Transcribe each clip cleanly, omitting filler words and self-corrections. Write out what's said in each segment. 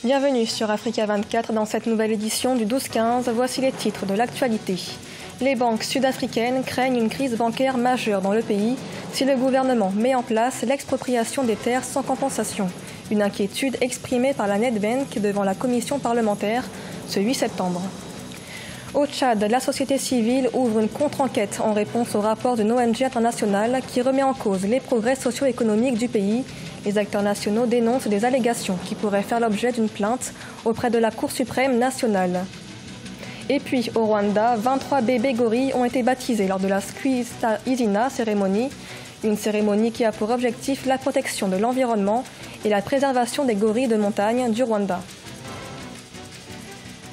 Bienvenue sur Africa 24 dans cette nouvelle édition du 12-15. Voici les titres de l'actualité. Les banques sud-africaines craignent une crise bancaire majeure dans le pays si le gouvernement met en place l'expropriation des terres sans compensation. Une inquiétude exprimée par la Nedbank devant la commission parlementaire ce 8 septembre. Au Tchad, la société civile ouvre une contre-enquête en réponse au rapport d'une ONG internationale qui remet en cause les progrès socio-économiques du pays. Les acteurs nationaux dénoncent des allégations qui pourraient faire l'objet d'une plainte auprès de la Cour suprême nationale. Et puis, au Rwanda, 23 bébés gorilles ont été baptisés lors de la Squista Izina cérémonie, une cérémonie qui a pour objectif la protection de l'environnement et la préservation des gorilles de montagne du Rwanda.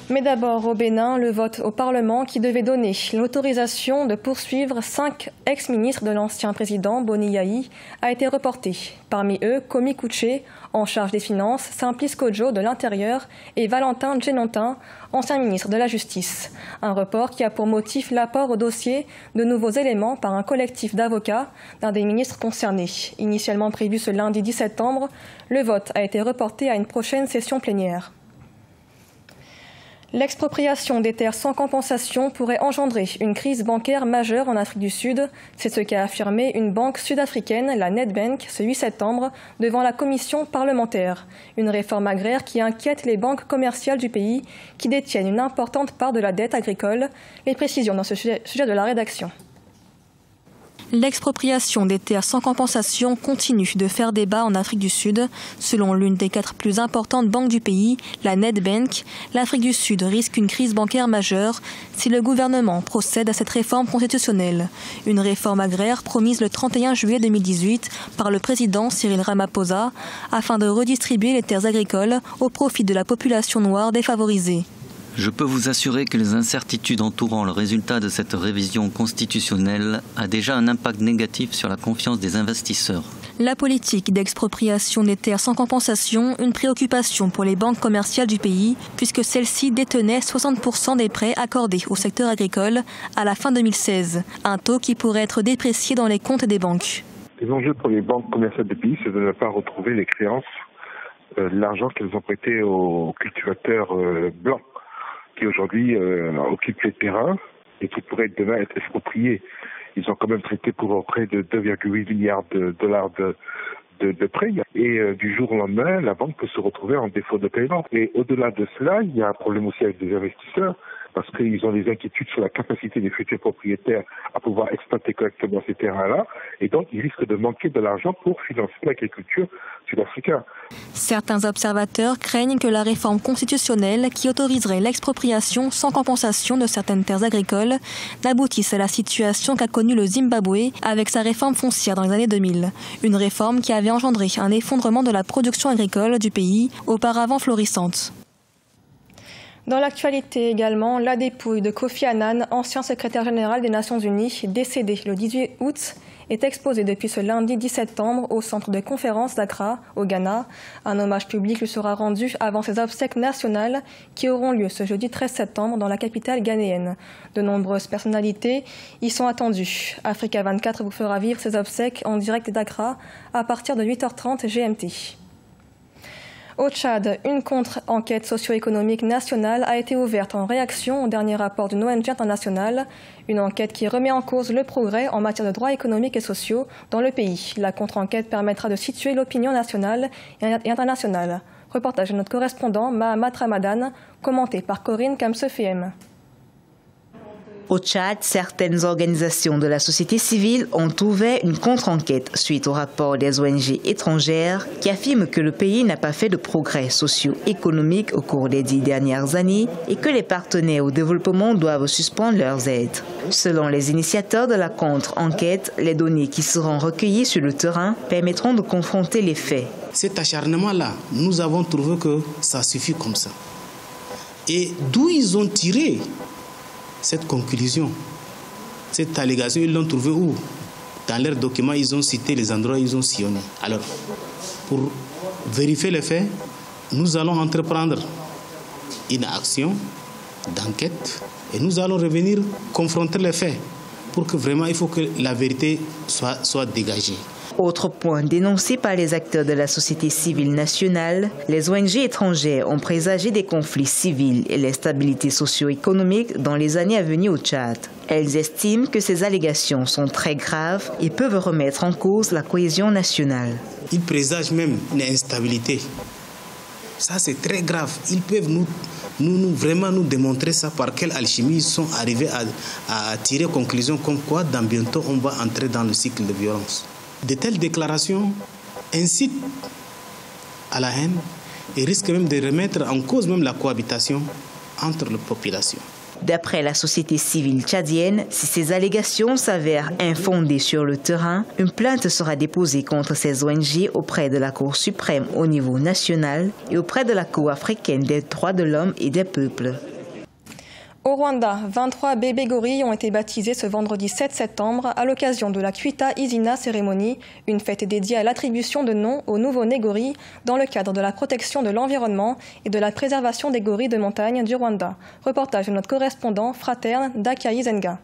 Mais d'abord, au Bénin, le vote au Parlement qui devait donner l'autorisation de poursuivre 5 ex-ministres de l'ancien président Boni Yayi a été reporté. Parmi eux, Komi Kouché, en charge des Finances, Simplice Kodjo de l'Intérieur et Valentin Djenontin, ancien ministre de la Justice. Un report qui a pour motif l'apport au dossier de nouveaux éléments par un collectif d'avocats d'un des ministres concernés. Initialement prévu ce lundi 10 septembre, le vote a été reporté à une prochaine session plénière. L'expropriation des terres sans compensation pourrait engendrer une crise bancaire majeure en Afrique du Sud. C'est ce qu'a affirmé une banque sud-africaine, la Nedbank, ce 8 septembre, devant la commission parlementaire. Une réforme agraire qui inquiète les banques commerciales du pays, qui détiennent une importante part de la dette agricole. Les précisions dans ce sujet de la rédaction. L'expropriation des terres sans compensation continue de faire débat en Afrique du Sud. Selon l'une des 4 plus importantes banques du pays, la Nedbank, l'Afrique du Sud risque une crise bancaire majeure si le gouvernement procède à cette réforme constitutionnelle. Une réforme agraire promise le 31 juillet 2018 par le président Cyril Ramaphosa afin de redistribuer les terres agricoles au profit de la population noire défavorisée. Je peux vous assurer que les incertitudes entourant le résultat de cette révision constitutionnelle a déjà un impact négatif sur la confiance des investisseurs. La politique d'expropriation des terres sans compensation, une préoccupation pour les banques commerciales du pays, puisque celles-ci détenaient 60% des prêts accordés au secteur agricole à la fin 2016, un taux qui pourrait être déprécié dans les comptes des banques. Les enjeux pour les banques commerciales du pays, c'est de ne pas retrouver les créances, l'argent qu'elles ont prêté aux cultivateurs blancs, qui aujourd'hui occupent les terrains et qui pourraient demain être expropriés. Ils ont quand même traité pour près de 2,8 milliards de dollars de prêts. Et du jour au lendemain, la banque peut se retrouver en défaut de paiement. Et au-delà de cela, il y a un problème aussi avec des investisseurs, parce qu'ils ont des inquiétudes sur la capacité des futurs propriétaires à pouvoir exploiter correctement ces terrains-là. Et donc, ils risquent de manquer de l'argent pour financer l'agriculture sud-africaine. Certains observateurs craignent que la réforme constitutionnelle qui autoriserait l'expropriation sans compensation de certaines terres agricoles n'aboutisse à la situation qu'a connue le Zimbabwe avec sa réforme foncière dans les années 2000. Une réforme qui avait engendré un effondrement de la production agricole du pays, auparavant florissante. Dans l'actualité également, la dépouille de Kofi Annan, ancien secrétaire général des Nations Unies, décédé le 18 août, est exposée depuis ce lundi 10 septembre au centre de conférence d'Accra, au Ghana. Un hommage public lui sera rendu avant ses obsèques nationales qui auront lieu ce jeudi 13 septembre dans la capitale ghanéenne. De nombreuses personnalités y sont attendues. Africa 24 vous fera vivre ses obsèques en direct d'Accra à partir de 8h30 GMT. Au Tchad, une contre-enquête socio-économique nationale a été ouverte en réaction au dernier rapport d'une ONG internationale. Une enquête qui remet en cause le progrès en matière de droits économiques et sociaux dans le pays. La contre-enquête permettra de situer l'opinion nationale et internationale. Reportage de notre correspondant Mahamat Ramadan, commenté par Corinne Kamsefiem. Au Tchad, certaines organisations de la société civile ont ouvert une contre-enquête suite au rapport des ONG étrangères qui affirment que le pays n'a pas fait de progrès socio-économiques au cours des 10 dernières années et que les partenaires au développement doivent suspendre leurs aides. Selon les initiateurs de la contre-enquête, les données qui seront recueillies sur le terrain permettront de confronter les faits. Cet acharnement-là, nous avons trouvé que ça suffit comme ça. Et d'où ils ont tiré cette conclusion, cette allégation, ils l'ont trouvée où? Dans leurs documents, ils ont cité les endroits où ils ont sillonné. Alors, pour vérifier les faits, nous allons entreprendre une action d'enquête et nous allons revenir confronter les faits pour que vraiment, il faut que la vérité soit dégagée. Autre point dénoncé par les acteurs de la société civile nationale, les ONG étrangères ont présagé des conflits civils et l'instabilité socio-économique dans les années à venir au Tchad. Elles estiment que ces allégations sont très graves et peuvent remettre en cause la cohésion nationale. Ils présagent même une instabilité. Ça, c'est très grave. Ils peuvent vraiment nous démontrer ça par quelle alchimie ils sont arrivés à tirer conclusion comme quoi dans bientôt on va entrer dans le cycle de violence. De telles déclarations incitent à la haine et risquent même de remettre en cause même la cohabitation entre les populations. D'après la société civile tchadienne, si ces allégations s'avèrent infondées sur le terrain, une plainte sera déposée contre ces ONG auprès de la Cour suprême au niveau national et auprès de la Cour africaine des droits de l'homme et des peuples. Au Rwanda, 23 bébés gorilles ont été baptisés ce vendredi 7 septembre à l'occasion de la Kwita Izina cérémonie, une fête dédiée à l'attribution de noms aux nouveau-nés gorilles dans le cadre de la protection de l'environnement et de la préservation des gorilles de montagne du Rwanda. Reportage de notre correspondant fraterne Dakai Zenga.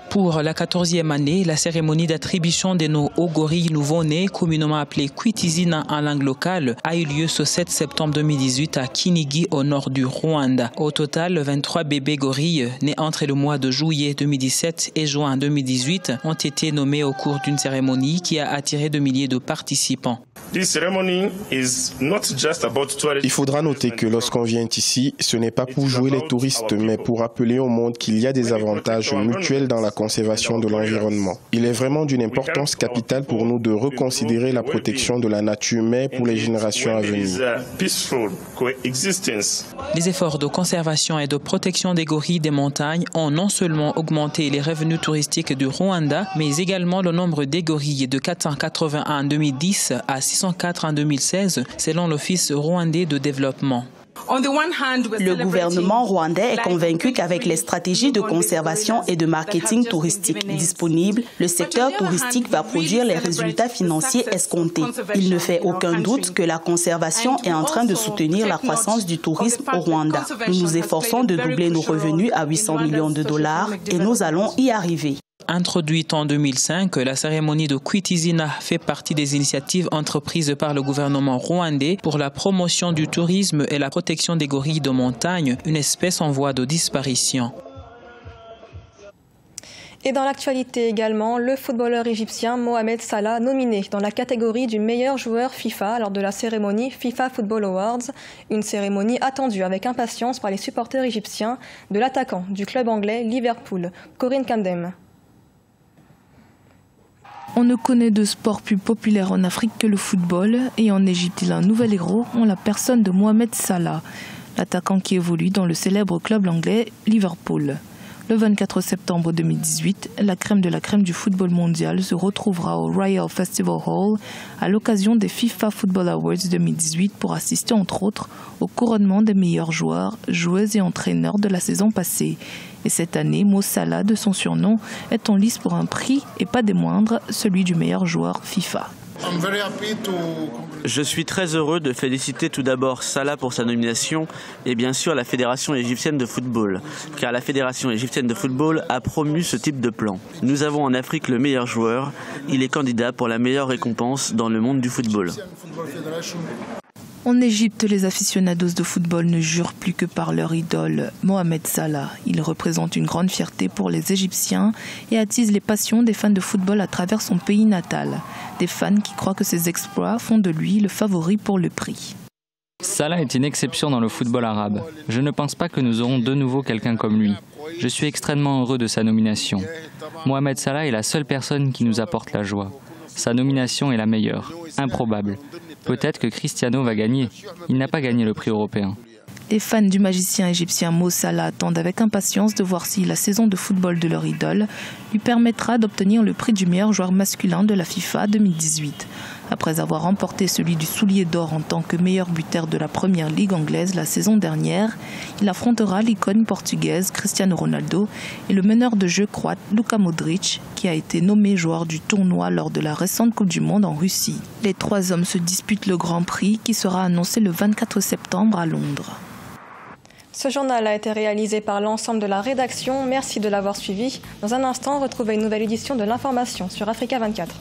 Pour la 14e année, la cérémonie d'attribution des noms aux gorilles nouveau-nés, communément appelée Kwitizina en langue locale, a eu lieu ce 7 septembre 2018 à Kinigi, au nord du Rwanda. Au total, 23 bébés gorilles nés entre le mois de juillet 2017 et juin 2018 ont été nommés au cours d'une cérémonie qui a attiré de milliers de participants. Il faudra noter que lorsqu'on vient ici, ce n'est pas pour jouer les touristes, mais pour rappeler au monde qu'il y a des avantages mutuels dans la conservation de l'environnement. Il est vraiment d'une importance capitale pour nous de reconsidérer la protection de la nature, mais pour les générations à venir. Les efforts de conservation et de protection des gorilles des montagnes ont non seulement augmenté les revenus touristiques du Rwanda, mais également le nombre des gorilles de 481 en 2010 à 604 en 2016, selon l'Office rwandais de développement. Le gouvernement rwandais est convaincu qu'avec les stratégies de conservation et de marketing touristique disponibles, le secteur touristique va produire les résultats financiers escomptés. Il ne fait aucun doute que la conservation est en train de soutenir la croissance du tourisme au Rwanda. Nous nous efforçons de doubler nos revenus à 800 millions de dollars et nous allons y arriver. Introduite en 2005, la cérémonie de Kwitizina fait partie des initiatives entreprises par le gouvernement rwandais pour la promotion du tourisme et la protection des gorilles de montagne, une espèce en voie de disparition. Et dans l'actualité également, le footballeur égyptien Mohamed Salah, nominé dans la catégorie du meilleur joueur FIFA lors de la cérémonie FIFA Football Awards, une cérémonie attendue avec impatience par les supporters égyptiens de l'attaquant du club anglais Liverpool, Corinne Kamdem. On ne connaît de sport plus populaire en Afrique que le football et en Égypte, il a un nouvel héros en la personne de Mohamed Salah, l'attaquant qui évolue dans le célèbre club anglais Liverpool. Le 24 septembre 2018, la crème de la crème du football mondial se retrouvera au Royal Festival Hall à l'occasion des FIFA Football Awards 2018 pour assister entre autres au couronnement des meilleurs joueurs, joueuses et entraîneurs de la saison passée. Et cette année, Mo Salah, de son surnom, est en lice pour un prix, et pas des moindres, celui du meilleur joueur FIFA. Je suis très heureux de féliciter tout d'abord Salah pour sa nomination et bien sûr la Fédération égyptienne de football, car la Fédération égyptienne de football a promu ce type de plan. Nous avons en Afrique le meilleur joueur, il est candidat pour la meilleure récompense dans le monde du football. En Égypte, les aficionados de football ne jurent plus que par leur idole, Mohamed Salah. Il représente une grande fierté pour les Égyptiens et attise les passions des fans de football à travers son pays natal. Des fans qui croient que ses exploits font de lui le favori pour le prix. Salah est une exception dans le football arabe. Je ne pense pas que nous aurons de nouveau quelqu'un comme lui. Je suis extrêmement heureux de sa nomination. Mohamed Salah est la seule personne qui nous apporte la joie. Sa nomination est la meilleure, improbable. Peut-être que Cristiano va gagner. Il n'a pas gagné le prix européen. Les fans du magicien égyptien Mo Salah attendent avec impatience de voir si la saison de football de leur idole lui permettra d'obtenir le prix du meilleur joueur masculin de la FIFA 2018. Après avoir remporté celui du soulier d'or en tant que meilleur buteur de la première ligue anglaise la saison dernière, il affrontera l'icône portugaise Cristiano Ronaldo et le meneur de jeu croate Luka Modric, qui a été nommé joueur du tournoi lors de la récente Coupe du Monde en Russie. Les trois hommes se disputent le Grand Prix qui sera annoncé le 24 septembre à Londres. Ce journal a été réalisé par l'ensemble de la rédaction. Merci de l'avoir suivi. Dans un instant, retrouvez une nouvelle édition de l'information sur Africa 24.